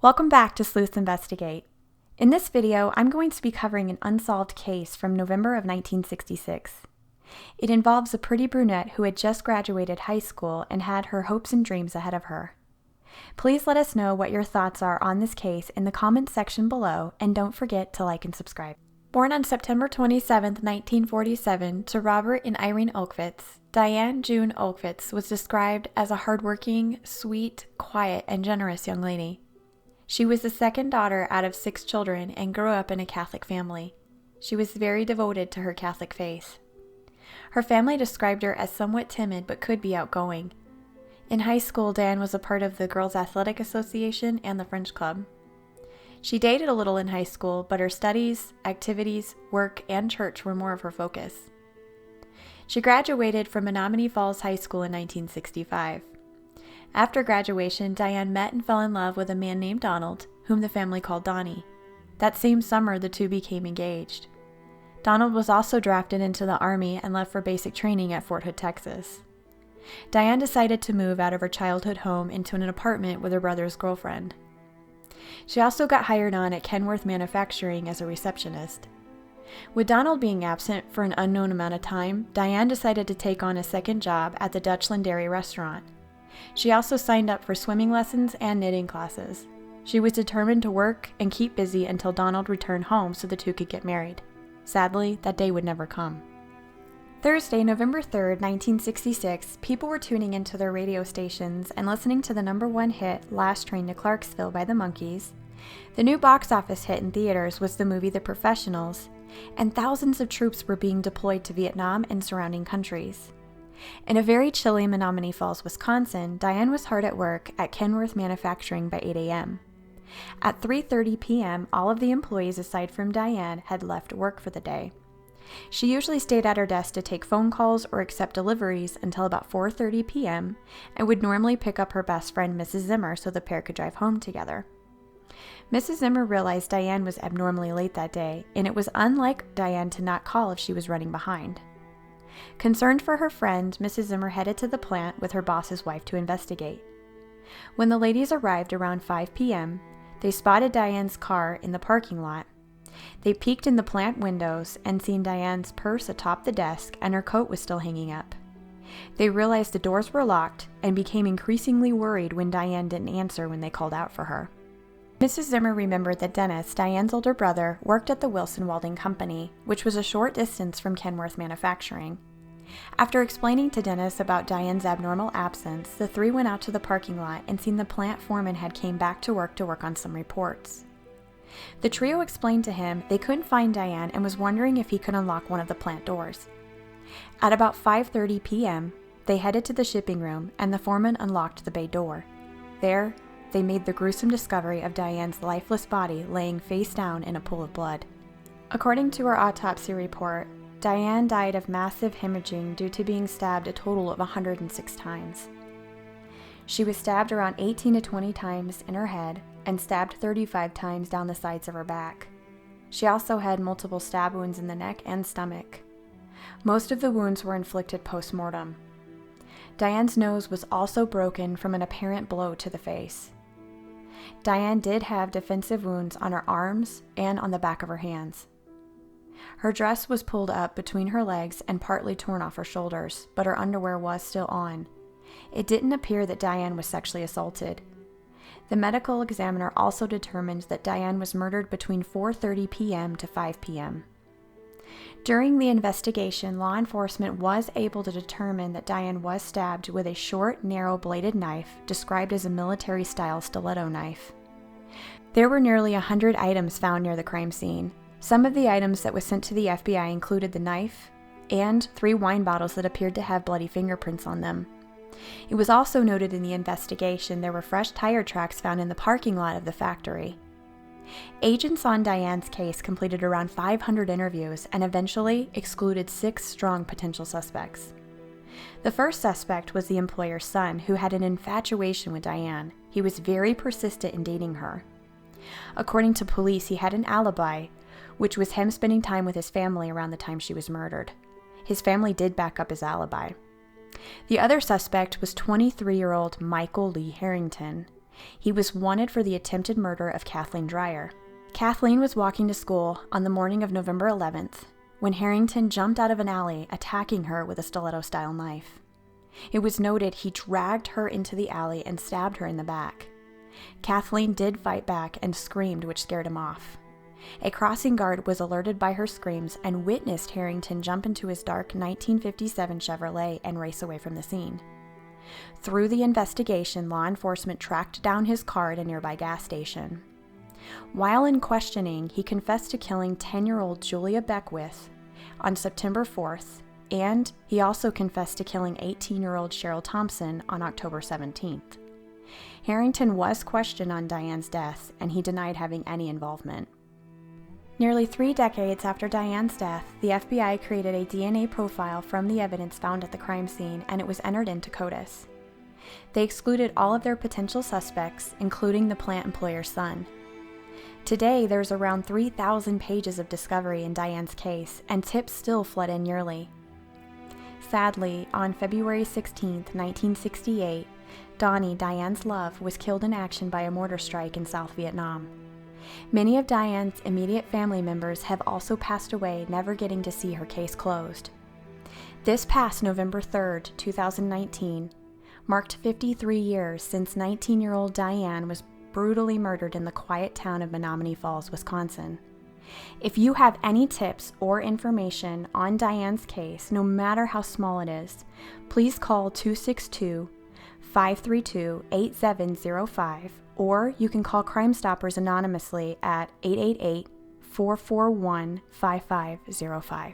Welcome back to Sleuths Investigate. In this video, I'm going to be covering an unsolved case from November of 1966. It involves a pretty brunette who had just graduated high school and had her hopes and dreams ahead of her. Please let us know what your thoughts are on this case in the comments section below, and don't forget to like and subscribe. Born on September 27, 1947, to Robert and Irene Olkwitz, Diane June Olkwitz was described as a hardworking, sweet, quiet, and generous young lady. She was the second daughter out of 6 children and grew up in a Catholic family. She was very devoted to her Catholic faith. Her family described her as somewhat timid but could be outgoing. In high school, Diane was a part of the Girls Athletic Association and the French Club. She dated a little in high school, but her studies, activities, work, and church were more of her focus. She graduated from Menomonee Falls High School in 1965. After graduation, Diane met and fell in love with a man named Donald, whom the family called Donnie. That same summer, the two became engaged. Donald was also drafted into the Army and left for basic training at Fort Hood, Texas. Diane decided to move out of her childhood home into an apartment with her brother's girlfriend. She also got hired on at Kenworth Manufacturing as a receptionist. With Donald being absent for an unknown amount of time, Diane decided to take on a second job at the Dutchland Dairy restaurant. She also signed up for swimming lessons and knitting classes. She was determined to work and keep busy until Donald returned home so the two could get married. Sadly, that day would never come. Thursday, November 3rd, 1966, people were tuning into their radio stations and listening to the #1 hit, Last Train to Clarksville by the Monkees. The new box office hit in theaters was the movie The Professionals, and thousands of troops were being deployed to Vietnam and surrounding countries. In a very chilly Menomonee Falls, Wisconsin, Diane was hard at work at Kenworth Manufacturing by 8 a.m. At 3:30 p.m., all of the employees aside from Diane had left work for the day. She usually stayed at her desk to take phone calls or accept deliveries until about 4:30 p.m. and would normally pick up her best friend, Mrs. Zimmer, so the pair could drive home together. Mrs. Zimmer realized Diane was abnormally late that day, and it was unlike Diane to not call if she was running behind. Concerned for her friend, Mrs. Zimmer headed to the plant with her boss's wife to investigate. When the ladies arrived around 5 p.m., they spotted Diane's car in the parking lot. They peeked in the plant windows and seen Diane's purse atop the desk, and her coat was still hanging up. They realized the doors were locked and became increasingly worried when Diane didn't answer when they called out for her. Mrs. Zimmer remembered that Dennis, Diane's older brother, worked at the Wilson Welding Company, which was a short distance from Kenworth Manufacturing. After explaining to Dennis about Diane's abnormal absence, the three went out to the parking lot and seen the plant foreman had came back to work on some reports. The trio explained to him they couldn't find Diane and was wondering if he could unlock one of the plant doors. At about 5:30 p.m., they headed to the shipping room and the foreman unlocked the bay door. There, they made the gruesome discovery of Diane's lifeless body laying face down in a pool of blood. According to her autopsy report, Diane died of massive hemorrhaging due to being stabbed a total of 106 times. She was stabbed around 18 to 20 times in her head and stabbed 35 times down the sides of her back. She also had multiple stab wounds in the neck and stomach. Most of the wounds were inflicted post-mortem. Diane's nose was also broken from an apparent blow to the face. Diane did have defensive wounds on her arms and on the back of her hands. Her dress was pulled up between her legs and partly torn off her shoulders, but her underwear was still on. It didn't appear that Diane was sexually assaulted. The medical examiner also determined that Diane was murdered between 4:30 p.m. to 5 p.m. During the investigation, law enforcement was able to determine that Diane was stabbed with a short, narrow-bladed knife described as a military-style stiletto knife. There were nearly 100 items found near the crime scene. Some of the items that were sent to the FBI included the knife and 3 wine bottles that appeared to have bloody fingerprints on them. It was also noted in the investigation there were fresh tire tracks found in the parking lot of the factory. Agents on Diane's case completed around 500 interviews and eventually excluded 6 strong potential suspects. The first suspect was the employer's son, who had an infatuation with Diane. He was very persistent in dating her. According to police, he had an alibi, which was him spending time with his family around the time she was murdered. His family did back up his alibi. The other suspect was 23-year-old Michael Lee Harrington. He was wanted for the attempted murder of Kathleen Dreyer. Kathleen was walking to school on the morning of November 11th when Harrington jumped out of an alley, attacking her with a stiletto-style knife. It was noted he dragged her into the alley and stabbed her in the back. Kathleen did fight back and screamed, which scared him off. A crossing guard was alerted by her screams and witnessed Harrington jump into his dark 1957 Chevrolet and race away from the scene. Through the investigation, law enforcement tracked down his car at a nearby gas station. While in questioning, he confessed to killing 10-year-old Julia Beckwith on September 4th, and he also confessed to killing 18-year-old Cheryl Thompson on October 17th. Harrington was questioned on Diane's death, and he denied having any involvement. Nearly 3 decades after Diane's death, the FBI created a DNA profile from the evidence found at the crime scene, and it was entered into CODIS. They excluded all of their potential suspects, including the plant employer's son. Today, there's around 3,000 pages of discovery in Diane's case, and tips still flood in yearly. Sadly, on February 16, 1968, Donnie, Diane's love, was killed in action by a mortar strike in South Vietnam. Many of Diane's immediate family members have also passed away, never getting to see her case closed. This past November 3, 2019, marked 53 years since 19-year-old Diane was brutally murdered in the quiet town of Menomonee Falls, Wisconsin. If you have any tips or information on Diane's case, no matter how small it is, please call 262-532-8705, or you can call Crime Stoppers anonymously at 888-441-5505.